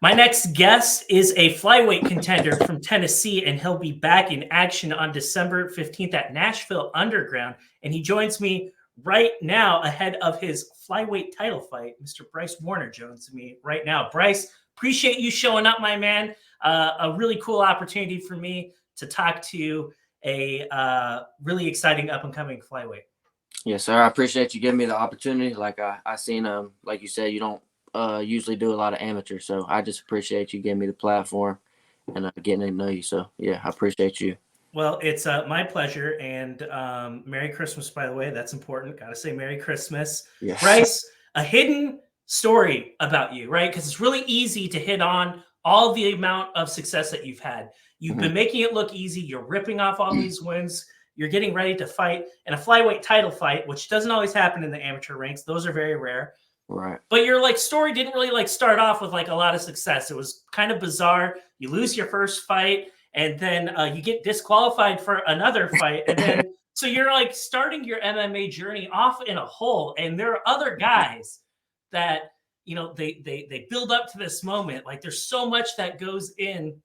My next guest is a flyweight contender from Tennessee, and he'll be back in action on December 15th at Nashville Underground. And he joins me right now ahead of his flyweight title fight. Mr. Bryce Woerner joins me right now. Bryce, appreciate you showing up, my man. A really cool opportunity for me to talk to a really exciting up-and-coming flyweight. Yes, sir. I appreciate you giving me the opportunity. Like I seen like you said, you don't usually do a lot of amateur, so I just appreciate you giving me the platform and getting to know you. So yeah, I appreciate you. Well, it's my pleasure, and Merry Christmas, by the way. That's important. Got to say Merry Christmas. Yes. Bryce, a hidden story about you, right? Because it's really easy to hit on all the amount of success that you've had. You've been making it look easy. You're ripping off all these wins. You're getting ready to fight in a flyweight title fight, which doesn't always happen in the amateur ranks. Those are very rare. Right. But your story didn't really start off with a lot of success. It was kind of bizarre. You lose your first fight, and then you get disqualified for another fight, and then so you're starting your MMA journey off in a hole. And there are other guys that they build up to this moment. There's so much that goes in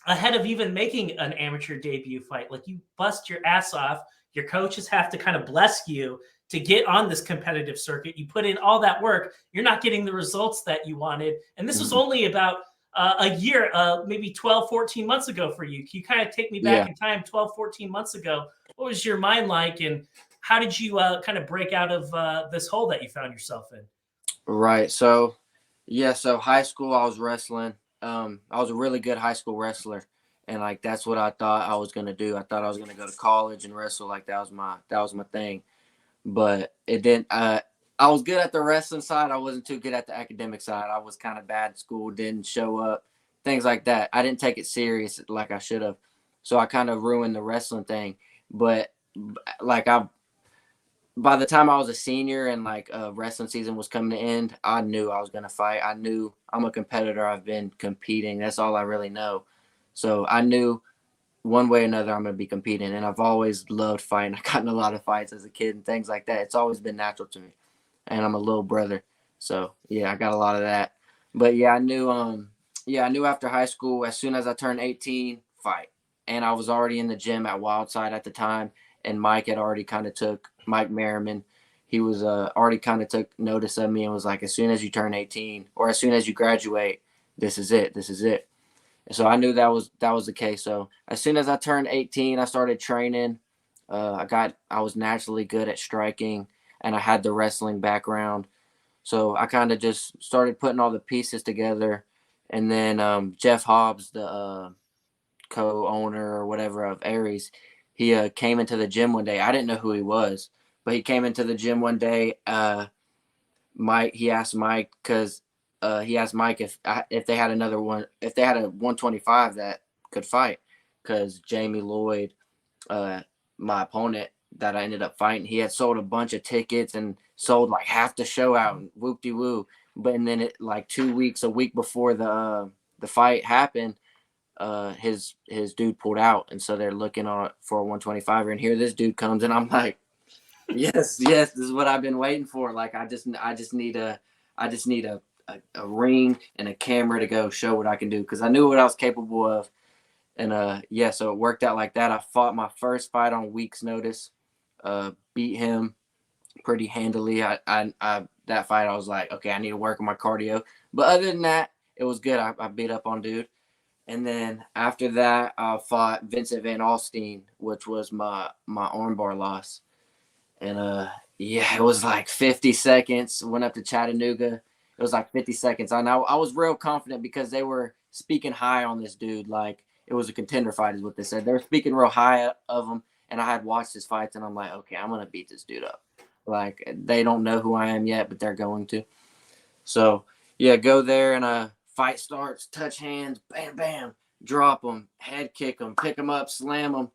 ahead of even making an amateur debut fight. You bust your ass off. Your coaches have to kind of bless you to get on this competitive circuit. You put in all that work. You're not getting the results that you wanted. And this was only about a year, maybe 12, 14 months ago for you. Can you kind of take me back in time 12, 14 months ago? What was your mind like, and how did you kind of break out of this hole that you found yourself in? Right. So high school I was wrestling. I was a really good high school wrestler, and that's what I thought I was gonna do. I thought I was gonna go to college and wrestle. That was my thing. But it didn't. I was good at the wrestling side. I wasn't too good at the academic side. I was kind of bad at school, didn't show up, things like that. I didn't take it serious like I should have. So I kind of ruined the wrestling thing. But by the time I was a senior and wrestling season was coming to end, I knew I was going to fight. I knew I'm a competitor. I've been competing. That's all I really know. So I knew one way or another I'm going to be competing, and I've always loved fighting. I've gotten a lot of fights as a kid and things like that. It's always been natural to me, and I'm a little brother, so yeah, I got a lot of that. But I knew after high school, as soon as I turned 18, fight. And I was already in the gym at Wildside at the time, and Mike had already kind of took Mike Merriman. He was already kind of took notice of me and was like, as soon as you turn 18 or as soon as you graduate, this is it. So I knew that was the case. So as soon as I turned 18, I started training. I was naturally good at striking, and I had the wrestling background. So I kind of just started putting all the pieces together. And then Jeff Hobbs, the co-owner or whatever of Aries, he came into the gym one day. I didn't know who he was, but he came into the gym one day. He asked Mike if they had another one, if they had a 125 that could fight, because Jamie Lloyd, my opponent that I ended up fighting, he had sold a bunch of tickets and sold half the show out and whoop-de-woo. But and then a week before the fight happened, his dude pulled out, and so they're looking on for a 125er, and here this dude comes, and I'm like, yes, this is what I've been waiting for. I just need a ring and a camera to go show what I can do, because I knew what I was capable of. And so it worked out like that. I fought my first fight on week's notice, beat him pretty handily. I that fight I was like, okay, I need to work on my cardio. But other than that, it was good. I beat up on dude. And then after that, I fought Vincent Van Alstine, which was my armbar loss. And it was 50 seconds. Went up to Chattanooga. It was 50 seconds. I was real confident because they were speaking high on this dude. It was a contender fight is what they said. They were speaking real high of him. And I had watched his fights, and I'm like, okay, I'm going to beat this dude up. They don't know who I am yet, but they're going to. So, go there, and fight starts, touch hands, bam, bam, drop him, head kick him, pick him up, slam him.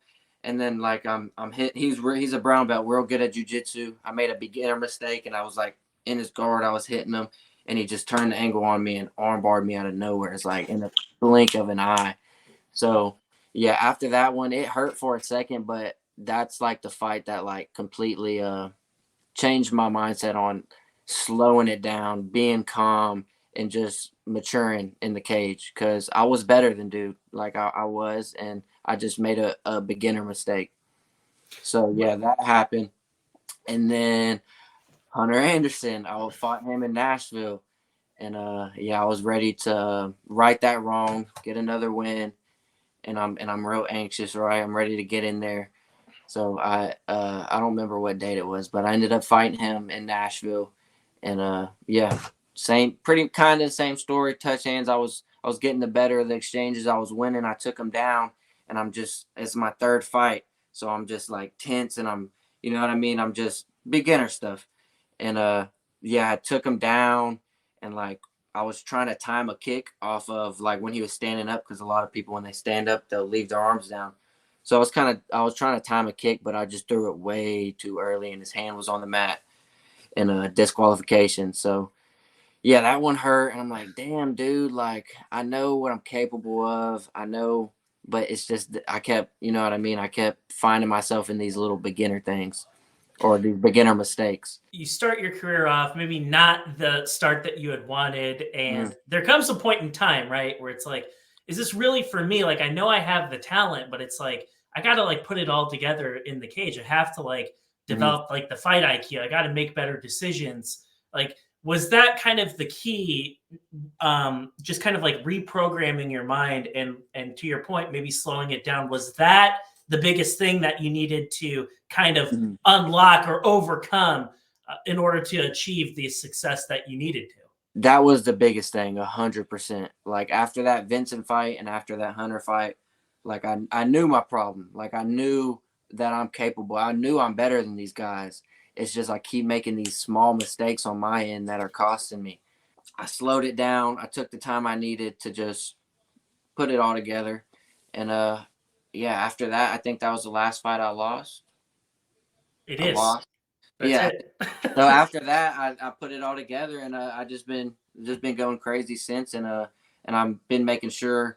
And then I'm hit. He's a brown belt, real good at jiu-jitsu. I made a beginner mistake, and I was in his guard. I was hitting him, and he just turned the angle on me and armbarred me out of nowhere. It's in the blink of an eye. So after that one, it hurt for a second, but that's the fight that completely changed my mindset on slowing it down, being calm, and just maturing in the cage, because I was better than dude. Like I was, and I just made a beginner mistake. So yeah, that happened. And then Hunter Anderson, I fought him in Nashville. And yeah, I was ready to right that wrong, get another win. And I'm real anxious, right? I'm ready to get in there. So I don't remember what date it was, but I ended up fighting him in Nashville. And yeah, pretty kind of same story, touch hands. I was getting the better of the exchanges. I was winning. I took him down, and it's my third fight. So I'm just like tense, and you know what I mean? I'm just beginner stuff. And yeah, I took him down, and like I was trying to time a kick off of like when he was standing up, because a lot of people when they stand up they'll leave their arms down. So I was trying to time a kick, but I just threw it way too early, and his hand was on the mat, and a disqualification. So yeah, that one hurt, and I'm like, damn, dude, like I know what I'm capable of, I know, but it's just I kept, you know what I mean? I kept finding myself in these little beginner things or these beginner mistakes. You start your career off, maybe not the start that you had wanted. And Mm. there comes a point in time, right, where it's like, is this really for me? Like, I know I have the talent, but it's like, I got to like put it all together in the cage. I have to like Mm-hmm. develop like the fight IQ. I got to make better decisions. Like, was that kind of the key? Just kind of like reprogramming your mind, and to your point, maybe slowing it down. Was that the biggest thing that you needed to kind of Mm-hmm. unlock or overcome in order to achieve the success that you needed to? That was the biggest thing, 100%. Like after that Vincent fight and after that Hunter fight, like I knew my problem. Like I knew that I'm capable. I knew I'm better than these guys. It's just I keep making these small mistakes on my end that are costing me. I slowed it down. I took the time I needed to just put it all together. And yeah, after that, I think that was the last fight I lost. It I is. lost. That's Yeah. it. So after that, I put it all together, and I just been going crazy since, and I've been making sure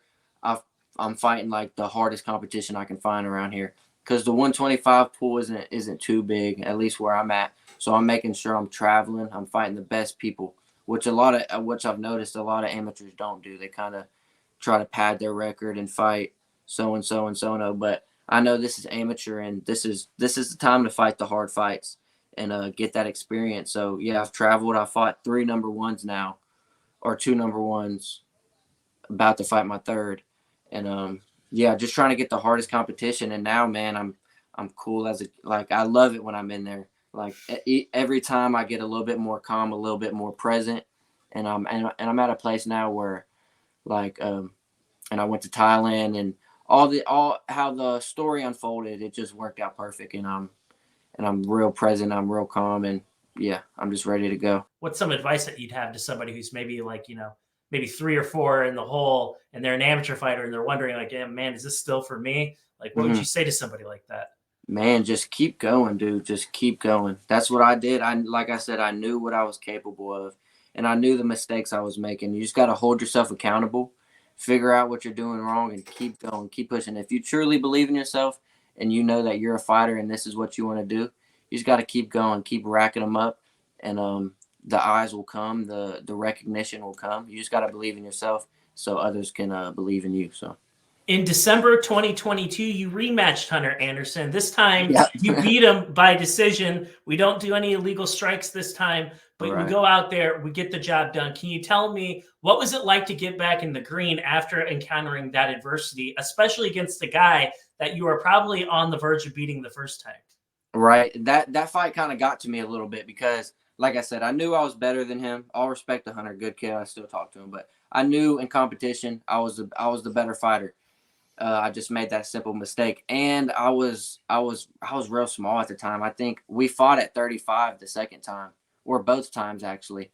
I'm fighting like the hardest competition I can find around here, because the 125 pool isn't too big, at least where I'm at. So I'm making sure I'm traveling. I'm fighting the best people, which which I've noticed a lot of amateurs don't do. They kind of try to pad their record and fight so and so and so and so. But I know this is amateur, and this is the time to fight the hard fights and get that experience. So yeah, I've traveled. I fought 3 number ones now, or 2 number ones. About to fight my third, and yeah, just trying to get the hardest competition. And now, man, I'm cool as like I love it when I'm in there. Like every time I get a little bit more calm, a little bit more present, and I'm at a place now where like and I went to Thailand, and all how the story unfolded, it just worked out perfect, and I'm real present, I'm real calm, and yeah, I'm just ready to go. What's some advice that you'd have to somebody who's maybe like, maybe 3 or 4 in the hole, and they're an amateur fighter and they're wondering like, yeah, man, is this still for me? Like, what would Hmm. you say to somebody like that? Man, just keep going, dude. Just keep going. That's what I did. Like I said, I knew what I was capable of, and I knew the mistakes I was making. You just got to hold yourself accountable, figure out what you're doing wrong, and keep going, keep pushing. If you truly believe in yourself and you know that you're a fighter and this is what you want to do, you just got to keep going, keep racking them up, and the eyes will come, the recognition will come. You just got to believe in yourself so others can believe in you. So In December 2022, you rematched Hunter Anderson. This time, yeah, you beat him by decision. We don't do any illegal strikes this time, but we right. go out there, we get the job done. Can you tell me, what was it like to get back in the green after encountering that adversity, especially against a guy that you were probably on the verge of beating the first time? Right. That fight kind of got to me a little bit because, like I said, I knew I was better than him. All respect to Hunter, good kid. I still talk to him, but I knew in competition I was the better fighter. I just made that simple mistake, and I was real small at the time. I think we fought at 35 the second time, or both times actually,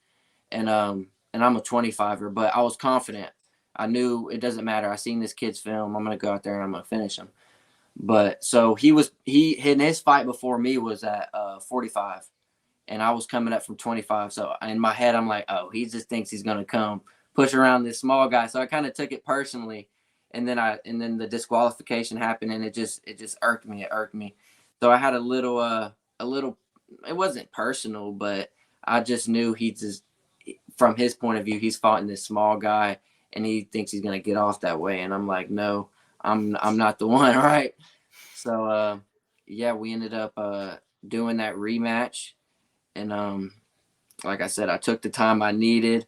and I'm a 25er, but I was confident. I knew it doesn't matter. I seen this kid's film. I'm gonna go out there and I'm gonna finish him. But so he in his fight before me was at 45, and I was coming up from 25. So in my head, I'm like, oh, he just thinks he's gonna come push around this small guy. So I kind of took it personally, and then the disqualification happened, and it just irked me. It irked me. So I had a little. It wasn't personal, but I just knew he just from his point of view, he's fighting this small guy and he thinks he's going to get off that way. And I'm like, no, I'm not the one. Right. So, yeah, we ended up doing that rematch. And like I said, I took the time I needed.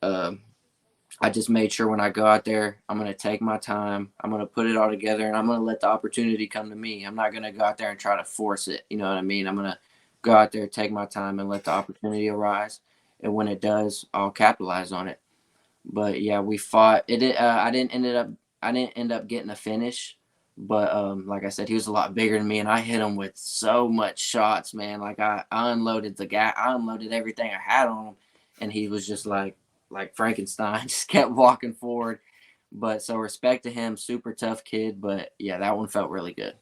I just made sure when I go out there, I'm going to take my time. I'm going to put it all together, and I'm going to let the opportunity come to me. I'm not going to go out there and try to force it. You know what I mean? I'm going to go out there, take my time, and let the opportunity arise. And when it does, I'll capitalize on it. But yeah, we fought. I didn't end up getting a finish. But like I said, he was a lot bigger than me, and I hit him with so much shots, man. Like I unloaded I unloaded everything I had on him, and he was just like Frankenstein, just kept walking forward. But so respect to him, super tough kid. But yeah, that one felt really good.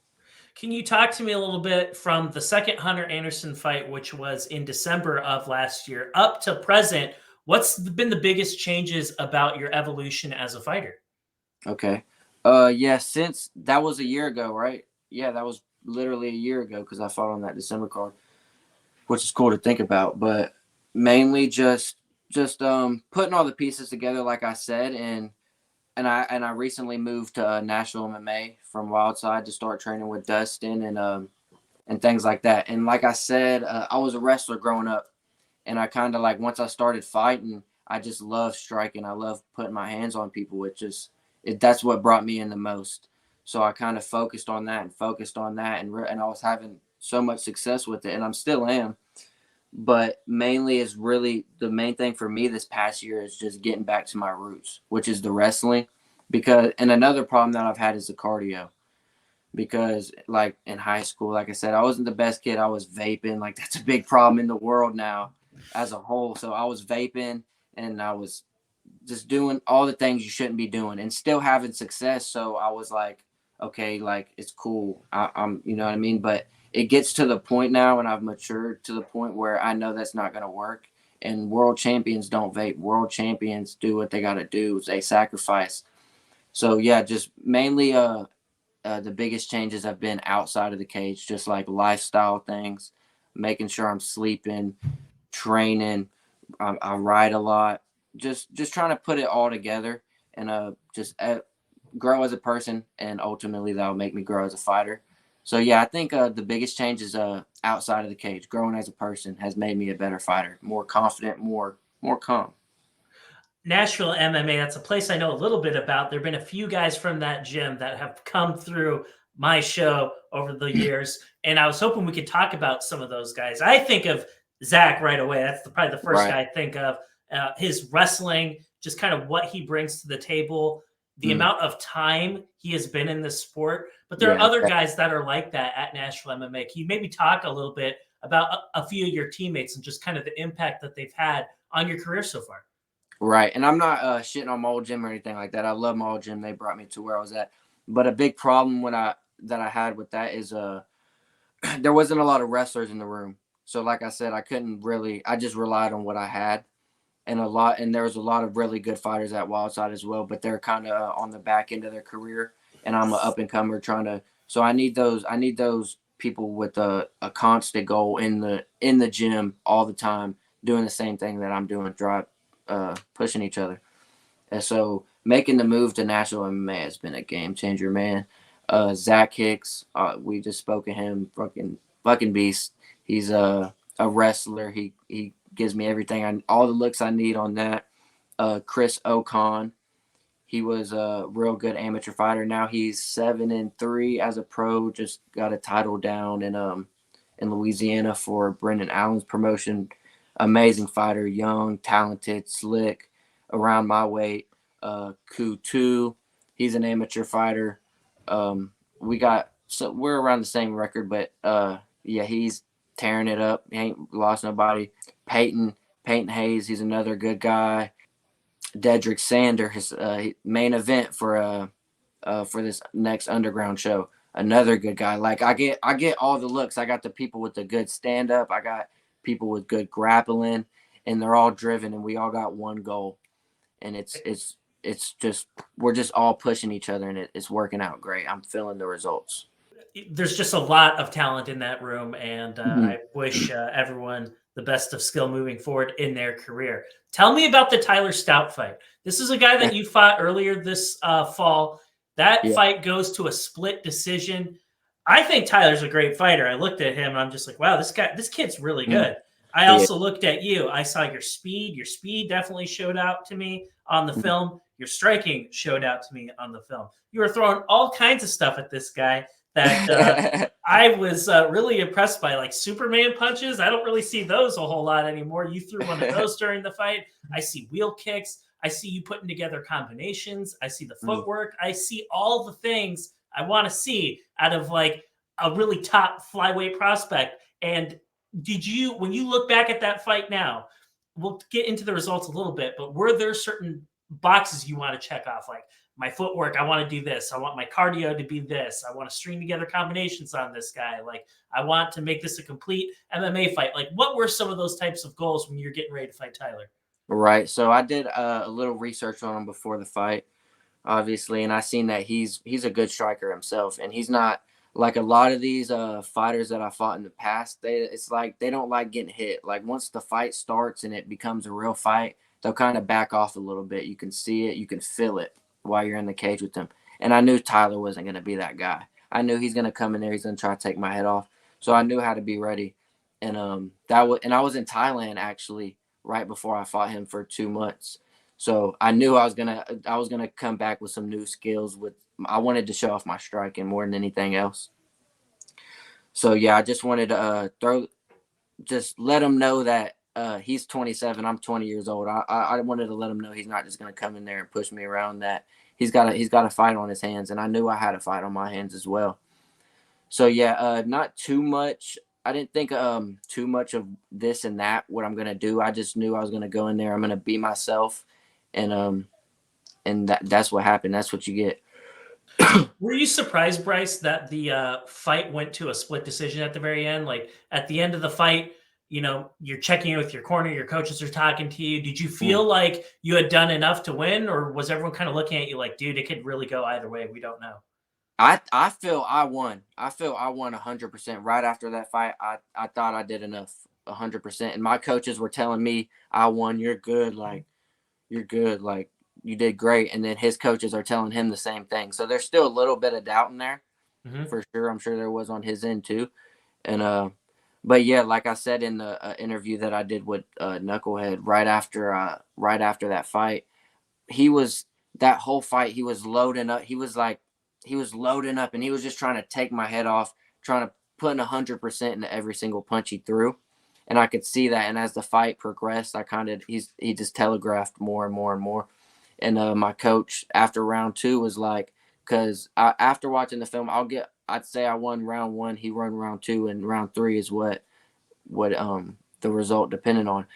Can you talk to me a little bit from the second Hunter Anderson fight, which was in December of last year, up to present? What's been the biggest changes about your evolution as a fighter? Okay. Yeah, since that was a year ago, right? Yeah, that was literally a year ago because I fought on that December card, which is cool to think about. But mainly just putting all the pieces together, like I said, and I recently moved to Nashville MMA from Wildside to start training with Dustin and things like that. And like I said, I was a wrestler growing up, and I kind of like once I started fighting, I just love striking. I love putting my hands on people. That's what brought me in the most. So I kind of focused on that, and I was having so much success with it, and I'm still am. But mainly is really the main thing for me this past year is just getting back to my roots, which is the wrestling. And another problem that I've had is the cardio. Because like in high school, like I said, I wasn't the best kid. I was vaping. Like that's a big problem in the world now as a whole. So I was vaping and I was just doing all the things you shouldn't be doing and still having success. So I was like, okay, like it's cool. I'm, you know what I mean? But it gets to the point now, and I've matured to the point where I know that's not going to work. And world champions don't vape. World champions do what they got to do. They sacrifice. So yeah, just mainly the biggest changes have been outside of the cage, just like lifestyle things, making sure I'm sleeping, training. I ride a lot, just trying to put it all together and just grow as a person, and ultimately that'll make me grow as a fighter. So yeah, I think the biggest change is outside of the cage. Growing as a person has made me a better fighter, more confident, more calm. Nashville MMA, that's a place I know a little bit about. There have been a few guys from that gym that have come through my show over the years, and I was hoping we could talk about some of those guys. I think of Zach right away. That's probably the first guy I think of. His wrestling, just kind of what he brings to the table, the amount of time he has been in this sport. But there are other guys that are like that at Nashville MMA. Can you maybe talk a little bit about a few of your teammates and just kind of the impact that they've had on your career so far? Right. And I'm not shitting on my old gym or anything like that. I love my old gym. They brought me to where I was at. But a big problem that I had with that is there wasn't a lot of wrestlers in the room. So like I said, I just relied on what I had. And there was a lot of really good fighters at Wildside as well, but they're kind of on the back end of their career, and I'm an up and comer so I need those people with a constant goal in the gym all the time, doing the same thing that I'm doing, pushing each other. And so making the move to Nashville MMA has been a game changer, man. Zach Hicks, we just spoke of him, fucking beast. He's a wrestler. He gives me everything, all the looks I need on that. Chris Ocon, he was a real good amateur fighter. Now he's 7-3 as a pro. Just got a title down in Louisiana for Brendan Allen's promotion. Amazing fighter, young, talented, slick, around my weight. Kutu, he's an amateur fighter. We're around the same record, but yeah, he's tearing it up. He ain't lost nobody. Peyton Hayes, he's another good guy. Dedrick Sander, his main event for this next underground show, another good guy. Like I get all the looks. I got the people with the good stand up. I got people with good grappling, and they're all driven, and we all got one goal, and it's just we're just all pushing each other, and it's working out great. I'm feeling the results. There's just a lot of talent in that room, and I wish everyone the best of skill moving forward in their career. Tell me about the Tyler Stout fight. This is a guy that you fought earlier this fall. That fight goes to a split decision. I think Tyler's a great fighter. I looked at him and I'm just like, wow, this kid's really good. I also looked at you. I saw your speed. Your speed definitely showed out to me on the film. Your striking showed out to me on the film. You were throwing all kinds of stuff at this guy that I was really impressed by, like Superman punches. I don't really see those a whole lot anymore. You threw one of those during the fight. I see wheel kicks. I see you putting together combinations. I see the footwork. I see all the things I want to see out of like a really top flyweight prospect. And when you look back at that fight now, we'll get into the results a little bit, but were there certain boxes you want to check off? Like my footwork, I want to do this. I want my cardio to be this. I want to string together combinations on this guy. Like I want to make this a complete MMA fight. Like what were some of those types of goals when you're getting ready to fight Tyler? Right. So I did a little research on him before the fight, obviously, and I seen that he's a good striker himself, and he's not like a lot of these fighters that I fought in the past. It's like they don't like getting hit. Like once the fight starts and it becomes a real fight, they'll kind of back off a little bit. You can see it, you can feel it while you're in the cage with them. And I knew Tyler wasn't going to be that guy. I knew he's going to come in there, he's going to try to take my head off. So I knew how to be ready. And I was in Thailand actually right before I fought him for 2 months. So I knew I was gonna come back with some new skills. I wanted to show off my striking more than anything else. So yeah, I just wanted to let him know that he's 27, I'm 20 years old. I wanted to let him know he's not just gonna come in there and push me around. That he's got a fight on his hands, and I knew I had a fight on my hands as well. So yeah, not too much. I didn't think too much of this and that, what I'm going to do. I just knew I was going to go in there. I'm going to be myself. And that's what happened. That's what you get. Were you surprised, Bryce, that the fight went to a split decision at the very end? Like at the end of the fight, you know, you're checking in with your corner, your coaches are talking to you. Did you feel like you had done enough to win, or was everyone kind of looking at you like, dude, it could really go either way? We don't know. I feel I won. I feel I won 100%. Right after that fight, I thought I did enough 100%. And my coaches were telling me, I won. You're good. Like, you're good. Like, you did great. And then his coaches are telling him the same thing. So there's still a little bit of doubt in there for sure. I'm sure there was on his end too. And, but yeah, like I said in the interview that I did with Knucklehead right after that fight, that whole fight, he was loading up. He was loading up and he was just trying to take my head off, trying to put 100% into every single punch he threw. And I could see that. And as the fight progressed, he just telegraphed more and more and more. And my coach after round 2 was like, because after watching the film, I'd say I won round 1, he won round 2, and round 3 is what the result depended on.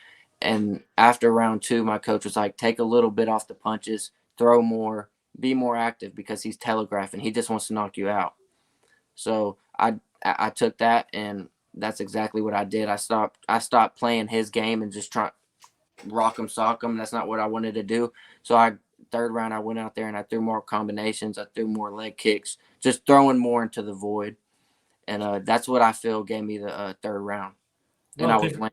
And after round 2, my coach was like, take a little bit off the punches, throw more, be more active, because he's telegraphing. He just wants to knock you out. So I took that, and that's exactly what I did. I stopped playing his game and just trying rock him, sock him. That's not what I wanted to do. So third round, I went out there and I threw more combinations. I threw more leg kicks, just throwing more into the void. And that's what I feel gave me the third round. And I was winning.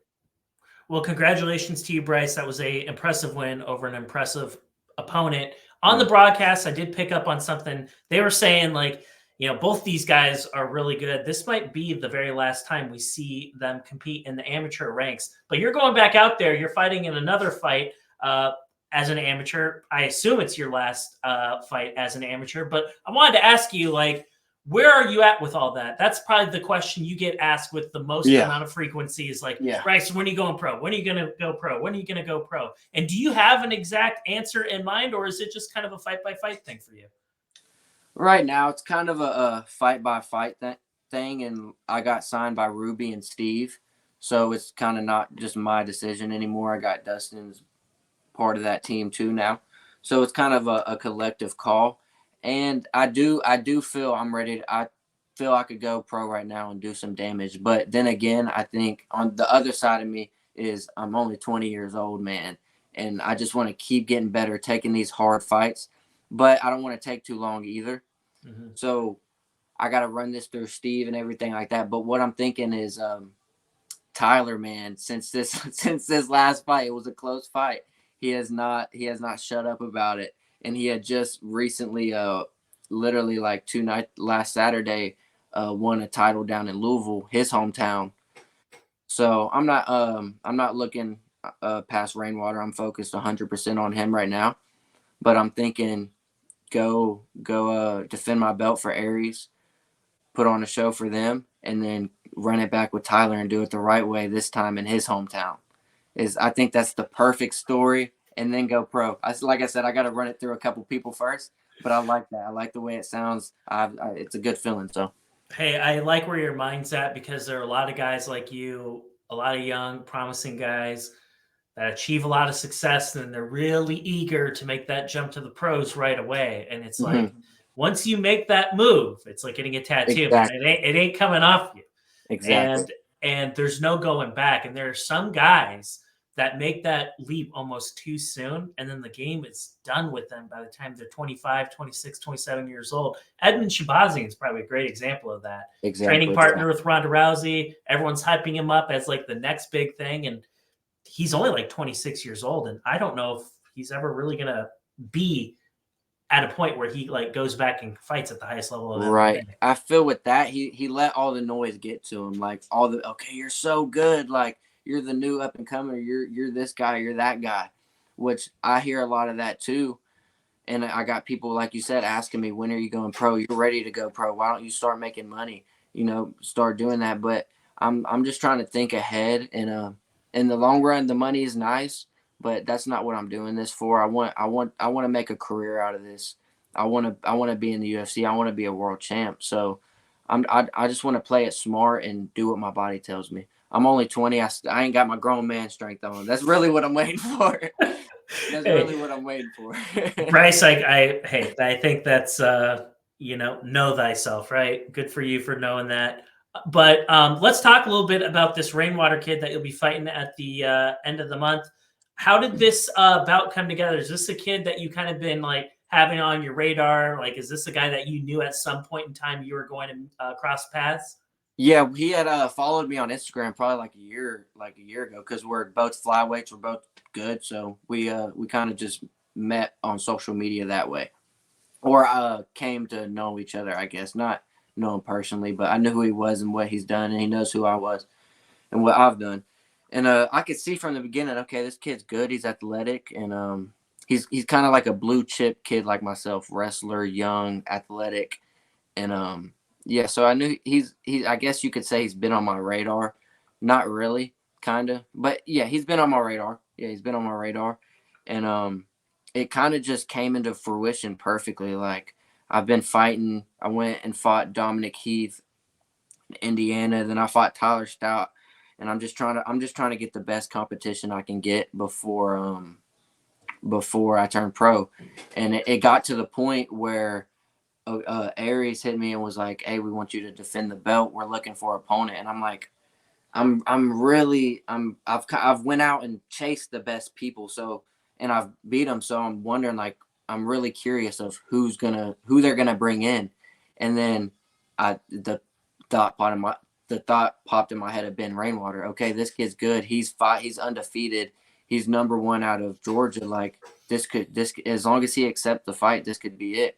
Well, congratulations to you, Bryce. That was a impressive win over an impressive opponent. On the broadcast, I did pick up on something. They were saying, like, you know, both these guys are really good. This might be the very last time we see them compete in the amateur ranks. But you're going back out there. You're fighting in another fight as an amateur. I assume it's your last fight as an amateur. But I wanted to ask you, like, where are you at with all that? That's probably the question you get asked with the most amount of frequency is like, Bryce, when are you going pro? When are you going to go pro? When are you going to go pro? And do you have an exact answer in mind, or is it just kind of a fight-by-fight thing for you? Right now, it's kind of a fight-by-fight thing, and I got signed by Ruby and Steve, so it's kind of not just my decision anymore. I got Dustin's part of that team too now, so it's kind of a collective call. And I do feel I'm ready. I feel I could go pro right now and do some damage. But then again, I think on the other side of me is I'm only 20 years old, man. And I just want to keep getting better, taking these hard fights. But I don't want to take too long either. So I got to run this through Steve and everything like that. But what I'm thinking is Tyler, man, since this last fight, it was a close fight. He has not shut up about it. And he had just recently, literally like last Saturday, won a title down in Louisville, his hometown. So I'm not looking past Rainwater. I'm focused 100% on him right now. But I'm thinking, go defend my belt for Aries, put on a show for them, and then run it back with Tyler and do it the right way this time in his hometown. I think that's the perfect story, and then go pro. Like I said, I got to run it through a couple people first, but I like that. I like the way it sounds. It's a good feeling. So, hey, I like where your mind's at, because there are a lot of guys like you, a lot of young, promising guys that achieve a lot of success, and they're really eager to make that jump to the pros right away. And it's like, once you make that move, it's like getting a tattoo. Exactly. Man. It ain't coming off you. Exactly. And there's no going back. And there are some guys that make that leap almost too soon, and then the game is done with them by the time they're 25, 26, 27 years old. Edmund Shabazian is probably a great example of that. Exactly. Training partner with Ronda Rousey. Everyone's hyping him up as like the next big thing, and he's only like 26 years old, and I don't know if he's ever really going to be at a point where he like goes back and fights at the highest level of right. MMA. I feel with that, he let all the noise get to him. Like okay, you're so good. Like, you're the new up and comer. You're this guy. You're that guy, which I hear a lot of that too. And I got people, like you said, asking me, when are you going pro? You're ready to go pro. Why don't you start making money? Start doing that. But I'm just trying to think ahead. And in the long run, the money is nice, but that's not what I'm doing this for. I want to make a career out of this. I want to be in the UFC. I want to be a world champ. So I just want to play it smart and do what my body tells me. I'm only 20. I ain't got my grown man strength on. That's really what I'm waiting for. That's really what I'm waiting for. Bryce, I think that's know thyself, right? Good for you for knowing that. But let's talk a little bit about this Rainwater kid that you'll be fighting at the end of the month. How did this bout come together? Is this a kid that you kind of been like having on your radar? Like, is this a guy that you knew at some point in time you were going to cross paths? Yeah, he had followed me on Instagram probably like a year ago, because we're both flyweights, we're both good, so we kind of just met on social media that way, or came to know each other, I guess. Not know him personally, but I knew who he was and what he's done, and he knows who I was and what I've done. And I could see from the beginning, okay, this kid's good. He's athletic, and he's kind of like a blue chip kid like myself, wrestler, young, athletic, and yeah, so I knew he's I guess you could say he's been on my radar. Not really, kind of. But yeah, he's been on my radar. Yeah, he's been on my radar. And it kind of just came into fruition perfectly. Like, I've been fighting. I went and fought Dominic Heath in Indiana, then I fought Tyler Stout, and I'm just trying to get the best competition I can get before I turn pro. And it got to the point where Aries hit me and was like, "Hey, we want you to defend the belt. We're looking for an opponent." And I'm like, I've went out and chased the best people, and I've beat them. So I'm wondering, like, I'm really curious of who they're gonna bring in. And then the thought popped in my head of Ben Rainwater. Okay, this kid's good. He's undefeated. He's number one out of Georgia. Like, this as long as he accepts the fight, this could be it.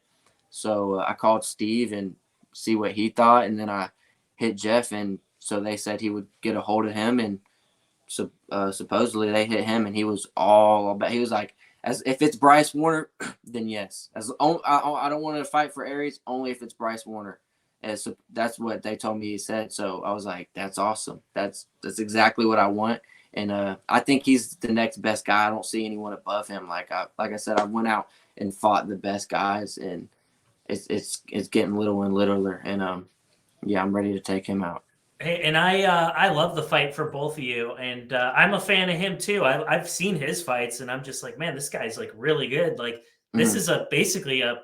So I called Steve and see what he thought, and then I hit Jeff, and so they said he would get a hold of him, and supposedly they hit him, and he was all about. He was like, "As if it's Bryce Woerner, then yes. I don't want to fight for Aries only if it's Bryce Woerner." And so that's what they told me he said. So I was like, "That's awesome. That's exactly what I want." And I think he's the next best guy. I don't see anyone above him. Like I said, I went out and fought the best guys, and it's getting littler and littler, and yeah, I'm ready to take him out. Hey, and I love the fight for both of you, and I'm a fan of him too. I've seen his fights, and I'm just like, man, this guy's like really good. Like, this is basically a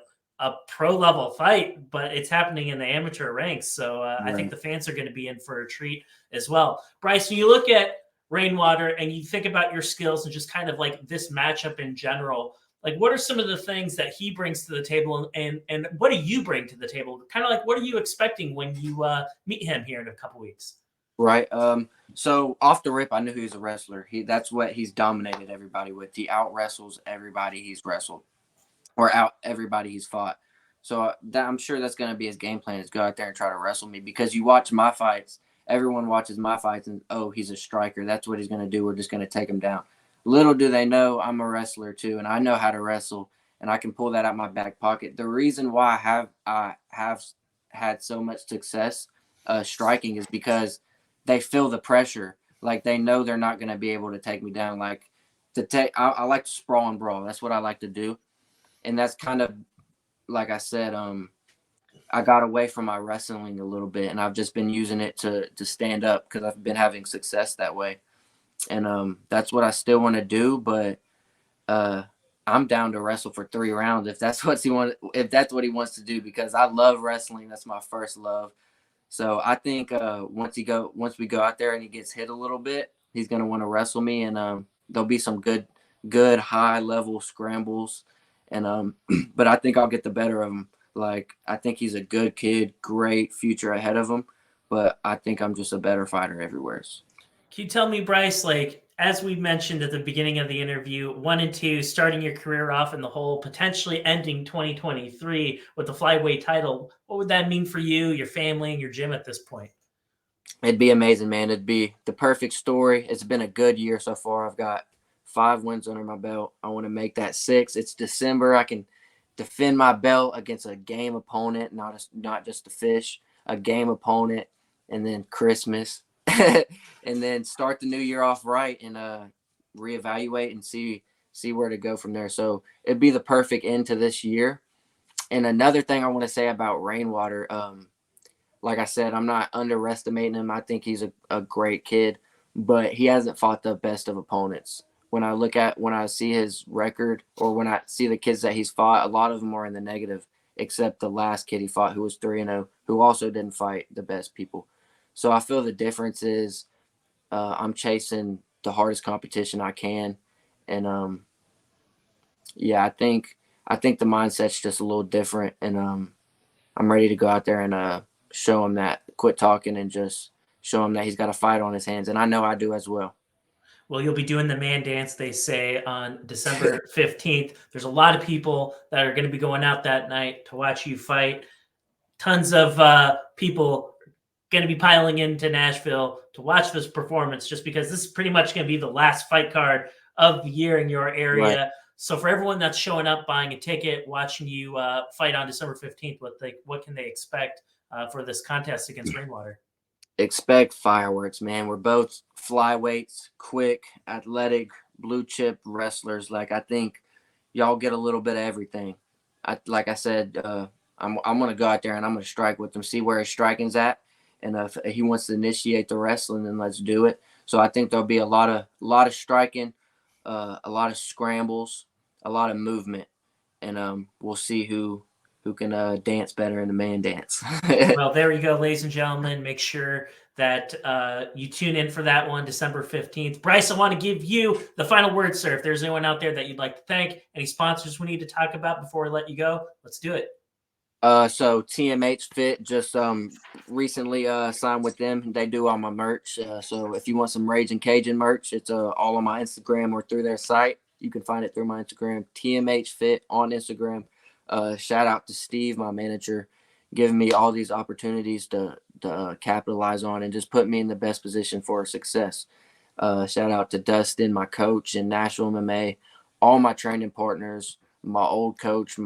pro level fight, but it's happening in the amateur ranks. So I think the fans are going to be in for a treat as well. Bryce, when you look at Rainwater and you think about your skills and just kind of like this matchup in general, like, what are some of the things that he brings to the table, and what do you bring to the table? Kind of like, what are you expecting when you meet him here in a couple weeks? Right. So off the rip, I knew he was a wrestler. That's what he's dominated everybody with. He out wrestles everybody he's wrestled, or out everybody he's fought. So I'm sure that's going to be his game plan, is go out there and try to wrestle me, because you watch my fights, everyone watches my fights, and oh, he's a striker. That's what he's going to do. We're just going to take him down. Little do they know I'm a wrestler too, and I know how to wrestle, and I can pull that out of my back pocket. The reason why I have had so much success striking is because they feel the pressure. Like, they know they're not going to be able to take me down. Like, I like to sprawl and brawl. That's what I like to do. And that's kind of, like I said, I got away from my wrestling a little bit, and I've just been using it to stand up, because I've been having success that way. And that's what I still want to do. But I'm down to wrestle for 3 rounds if that's what he wants to do, because I love wrestling. That's my first love. So I think once we go out there and he gets hit a little bit, he's gonna want to wrestle me, and there'll be some good high level scrambles, and but I think I'll get the better of him. Like, I think he's a good kid, great future ahead of him, but I think I'm just a better fighter everywhere. Can you tell me, Bryce, like, as we mentioned at the beginning of the interview, 1 and 2, starting your career off in the hole, potentially ending 2023 with the flyweight title, what would that mean for you, your family, and your gym at this point? It'd be amazing, man. It'd be the perfect story. It's been a good year so far. I've got 5 wins under my belt. I want to make that 6. It's December. I can defend my belt against a game opponent, not just a fish, a game opponent, and then Christmas, and then start the new year off right, and reevaluate and see where to go from there. So it'd be the perfect end to this year. And another thing I want to say about Rainwater, like I said, I'm not underestimating him. I think he's a great kid, but he hasn't fought the best of opponents. When I see his record, or when I see the kids that he's fought, a lot of them are in the negative, except the last kid he fought, who was 3-0, who also didn't fight the best people. So I feel the difference is I'm chasing the hardest competition I can, and yeah, I think the mindset's just a little different, and I'm ready to go out there and show him that, quit talking, and just show him that he's got a fight on his hands, and I know I do as well. Well, you'll be doing the man dance, they say, on December 15th. There's a lot of people that are going to be going out that night to watch you fight. Tons of people going to be piling into Nashville to watch this performance, just because this is pretty much going to be the last fight card of the year in your area. Right. So for everyone that's showing up, buying a ticket, watching you fight on December 15th, what can they expect for this contest against Rainwater? Expect fireworks, man. We're both flyweights, quick, athletic, blue chip wrestlers. Like, I think y'all get a little bit of everything. Like I said, I'm gonna go out there and I'm gonna strike with him, see where his striking's at, and if he wants to initiate the wrestling, then let's do it. So I think there'll be a lot of striking, a lot of scrambles, a lot of movement, and we'll see who can dance better in the man dance. Well, there you go, ladies and gentlemen. Make sure that you tune in for that one, December 15th. Bryce, I want to give you the final word, sir. If there's anyone out there that you'd like to thank, any sponsors we need to talk about before we let you go, let's do it. So TMH Fit just recently signed with them. They do all my merch. So if you want some Rage and Cajun merch, it's all on my Instagram or through their site. You can find it through my Instagram, TMH Fit on Instagram. Shout out to Steve, my manager, giving me all these opportunities to capitalize on and just put me in the best position for success. Shout out to Dustin, my coach in Nashville MMA, all my training partners, my old coach,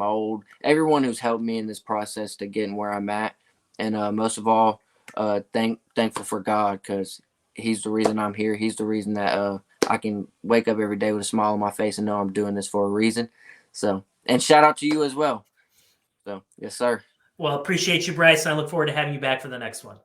everyone who's helped me in this process to getting where I'm at. And most of all, thankful for God, because he's the reason I'm here. He's the reason that I can wake up every day with a smile on my face and know I'm doing this for a reason. So, and shout out to you as well. So, yes, sir. Well, appreciate you, Bryce. I look forward to having you back for the next one.